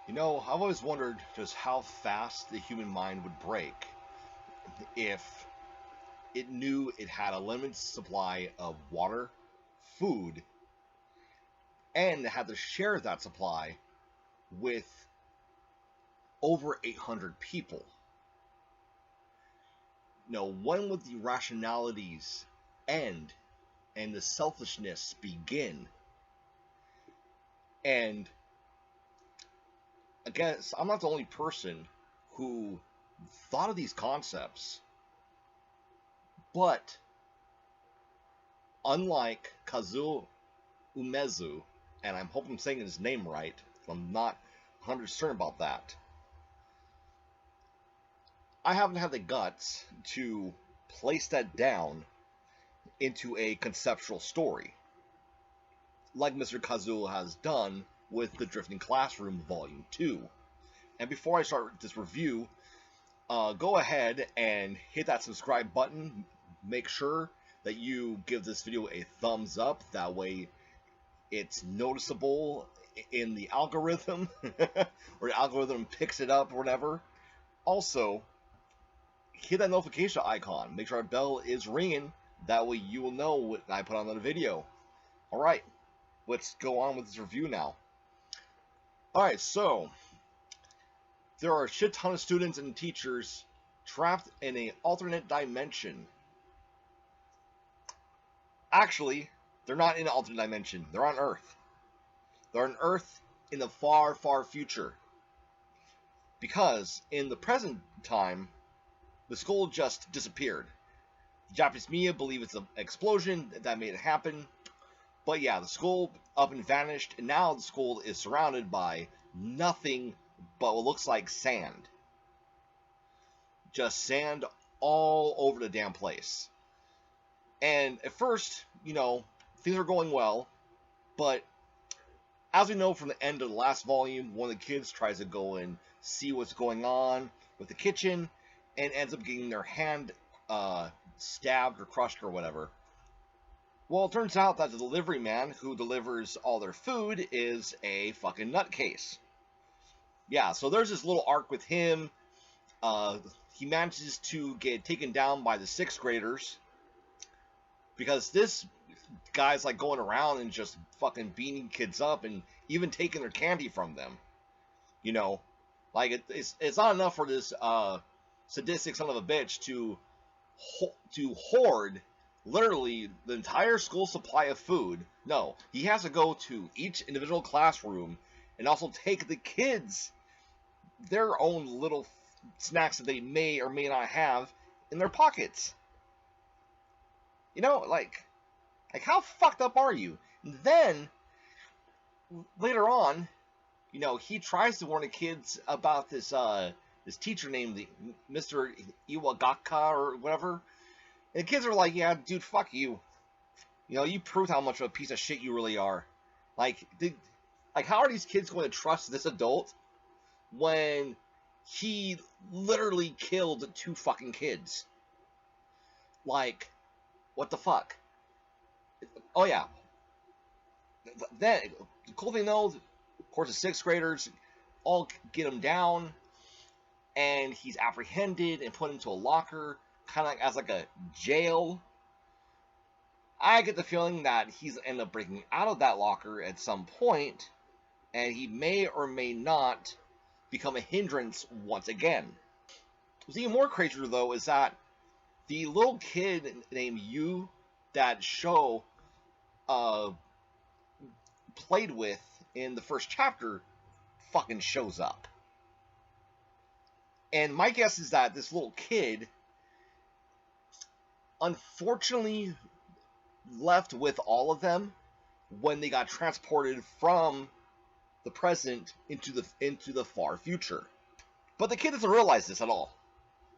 You know, I've always wondered just how fast the human mind would break if it knew it had a limited supply of water, food, and had to share that supply with over 800 people. Now, when would the rationalities end and the selfishness begin? And again, I'm not the only person who thought of these concepts, but unlike Kazuo Umezu, and I hope I'm saying his name right, I'm not 100% certain about that, I haven't had the guts to place that down into a conceptual story, like Mr. Kazuo has done with the Drifting Classroom Volume 2. And before I start this review, go ahead and hit that subscribe button. Make sure that you give this video a thumbs up. That way it's noticeable in the algorithm, or the algorithm picks it up or whatever. Also, hit that notification icon. Make sure our bell is ringing. That way you will know when I put on another video. Alright, let's go on with this review now. Alright, so there are a shit ton of students and teachers trapped in an alternate dimension. Actually, they're not in an alternate dimension. They're on Earth. They're on Earth in the far, far future. Because in the present time, the school just disappeared. The Japanese media believe it's an explosion that made it happen. But yeah, the school up and vanished, and now the school is surrounded by nothing but what looks like sand. Just sand all over the damn place. And at first, you know, things are going well, but as we know from the end of the last volume, one of the kids tries to go and see what's going on with the kitchen, and ends up getting their hand stabbed or crushed or whatever. Well, it turns out that the delivery man who delivers all their food is a fucking nutcase. Yeah, so there's this little arc with him. He manages to get taken down by the 6th graders, because this guy's like going around and just fucking beating kids up and even taking their candy from them. You know, like it's not enough for this sadistic son of a bitch to hoard literally the entire school supply of food. No, he has to go to each individual classroom and also take the kids their own little snacks that they may or may not have in their pockets. You know, like how fucked up are you? And then later on, you know, he tries to warn the kids about this this teacher named Mr. Iwaka or whatever. And the kids are like, yeah, dude, fuck you. You know, you proved how much of a piece of shit you really are. Like, how are these kids going to trust this adult when he literally killed 2 fucking kids? Like, what the fuck? Oh, yeah. Then, the cool thing though, of course, the 6th graders all get him down, and he's apprehended and put into a locker, kind of like as like a jail. I get the feeling that he's ended up breaking out of that locker at some point, and he may or may not become a hindrance once again. What's even more crazier though is that the little kid named Yu that Sho played with in the first chapter fucking shows up. And my guess is that this little kid unfortunately left with all of them when they got transported from the present into the far future. But the kid doesn't realize this at all.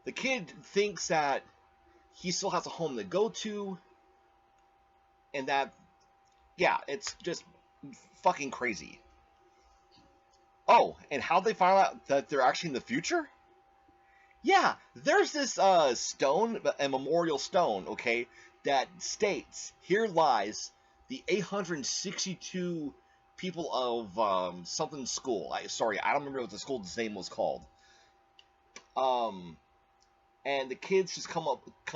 The kid thinks that he still has a home to go to, and that, yeah, it's just fucking crazy. Oh, and how'd they find out that they're actually in the future? Yeah, there's this stone, a memorial stone, okay, that states, here lies the 862 people of something school. Sorry, I don't remember what the school's name was called. Um, and the kids just come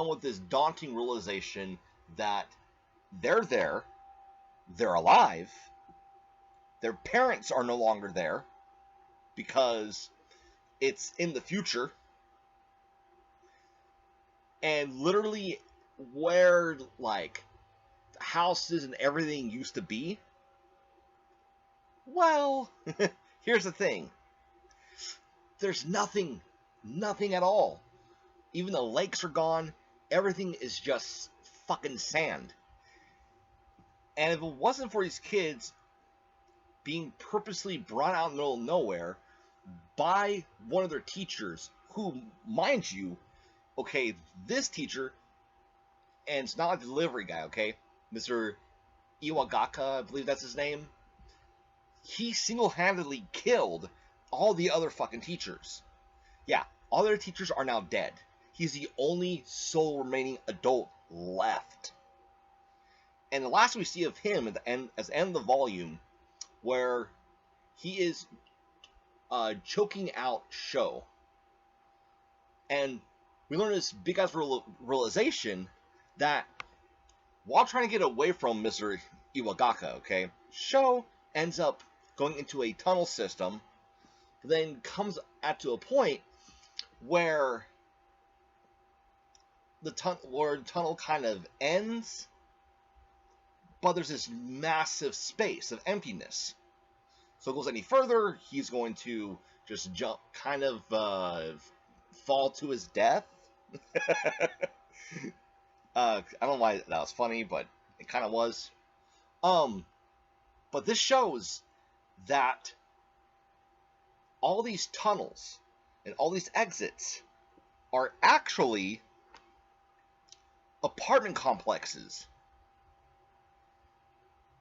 with this daunting realization that they're there, they're alive, their parents are no longer there because it's in the future, and literally where like houses and everything used to be. Well, here's the thing. There's nothing at all. Even the lakes are gone. Everything is just fucking sand. And if it wasn't for these kids being purposely brought out in the middle of nowhere by one of their teachers, who, mind you, okay, this teacher, and it's not a delivery guy, okay, Mr. Iwaka, I believe that's his name, he single-handedly killed all the other fucking teachers. Yeah, all their teachers are now dead. He's the only sole remaining adult left. And the last we see of him at the end of the volume, where he is choking out Sho. And we learn this big ass realization that while trying to get away from Mr. Iwagaka, okay, Sho ends up going into a tunnel system, then comes to a point where the tunnel kind of ends, but there's this massive space of emptiness. So if it goes any further, he's going to just jump, kind of fall to his death. I don't know why that was funny, but it kind of was. But this shows that all these tunnels and all these exits are actually apartment complexes.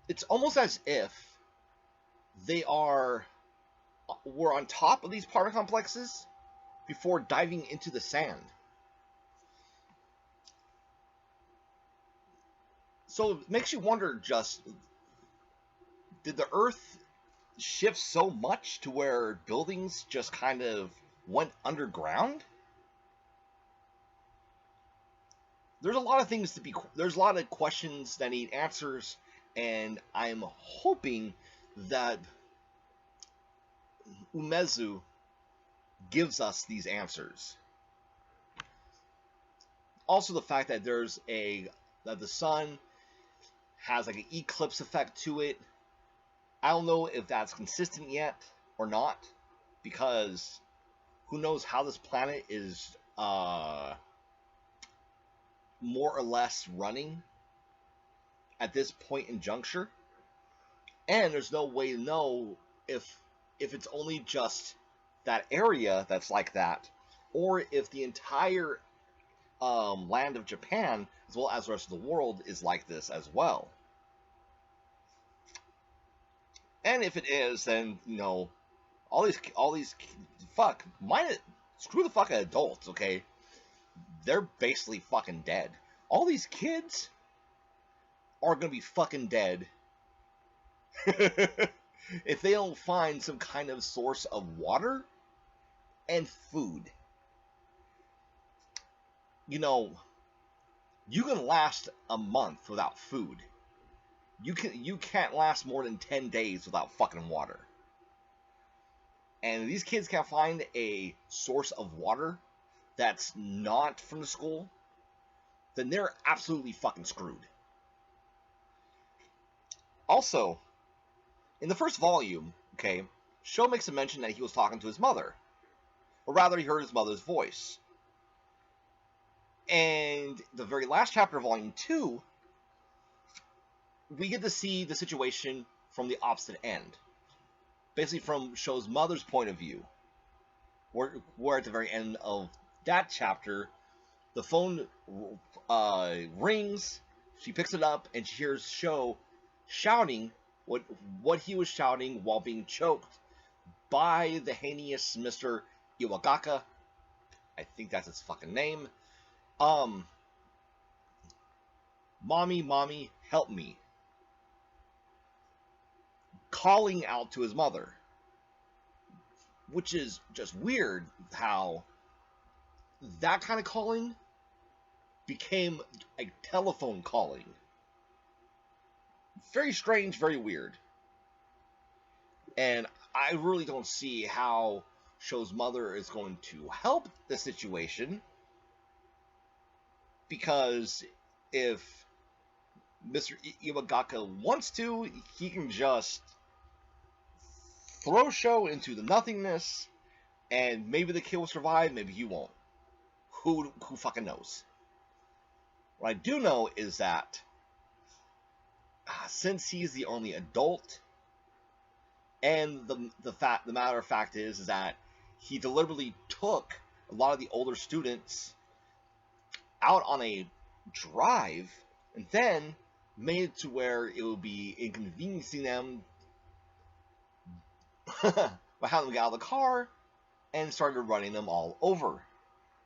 It's almost as if we're on top of these apartment complexes before diving into the sand. So it makes you wonder, just, did the Earth shift so much to where buildings just kind of went underground? There's a lot of questions that need answers, and I'm hoping that Umezu gives us these answers. Also, the fact that that the sun has like an eclipse effect to it. I don't know if that's consistent yet or not, because who knows how this planet is more or less running at this point in juncture. And there's no way to know if it's only just that area that's like that, or if the entire land of Japan, as well as the rest of the world, is like this as well. And if it is, then, you know, all these screw the fucking adults, okay? They're basically fucking dead. All these kids are gonna be fucking dead if they don't find some kind of source of water and food. You know, you can last a month without food. You can't last more than 10 days without fucking water. And if these kids can't find a source of water that's not from the school, then they're absolutely fucking screwed. Also, in the first volume, okay, Sho makes a mention that he was talking to his mother. Or rather, he heard his mother's voice. And the very last chapter of volume 2, we get to see the situation from the opposite end. Basically from Sho's mother's point of view. Where at the very end of that chapter, the phone rings, she picks it up, and she hears Sho shouting what he was shouting while being choked by the heinous Mr. Iwagaka. I think that's his fucking name. Mommy, help me. calling out to his mother. Which is just weird how that kind of calling became a telephone calling. Very strange, very weird. And I really don't see how Sho's mother is going to help the situation, because if Mr. Iwaka wants to, he can just throw Sho into the nothingness, and maybe the kid will survive, maybe he won't. Who fucking knows? What I do know is that since he's the only adult, and the matter of fact is that he deliberately took a lot of the older students out on a drive, and then made it to where it would be inconveniencing them by having them get out of the car, and started running them all over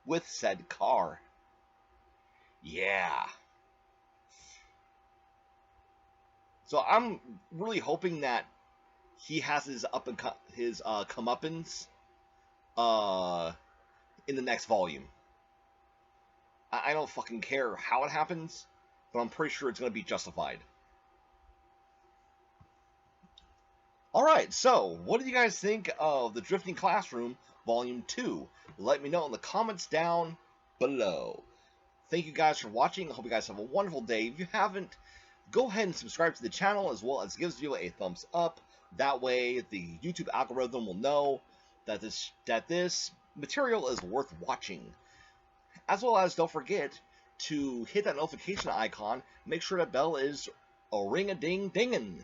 with said car. Yeah. So I'm really hoping that he has his comeuppance in the next volume. I don't fucking care how it happens, but I'm pretty sure it's going to be justified. Alright, so what do you guys think of The Drifting Classroom Volume 2? Let me know in the comments down below. Thank you guys for watching. I hope you guys have a wonderful day. If you haven't, go ahead and subscribe to the channel, as well as give this video a thumbs up. That way the YouTube algorithm will know that this material is worth watching. As well as, don't forget to hit that notification icon. Make sure that bell is a ring-a-ding-dingin'.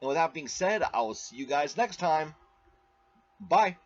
And with that being said, I will see you guys next time. Bye.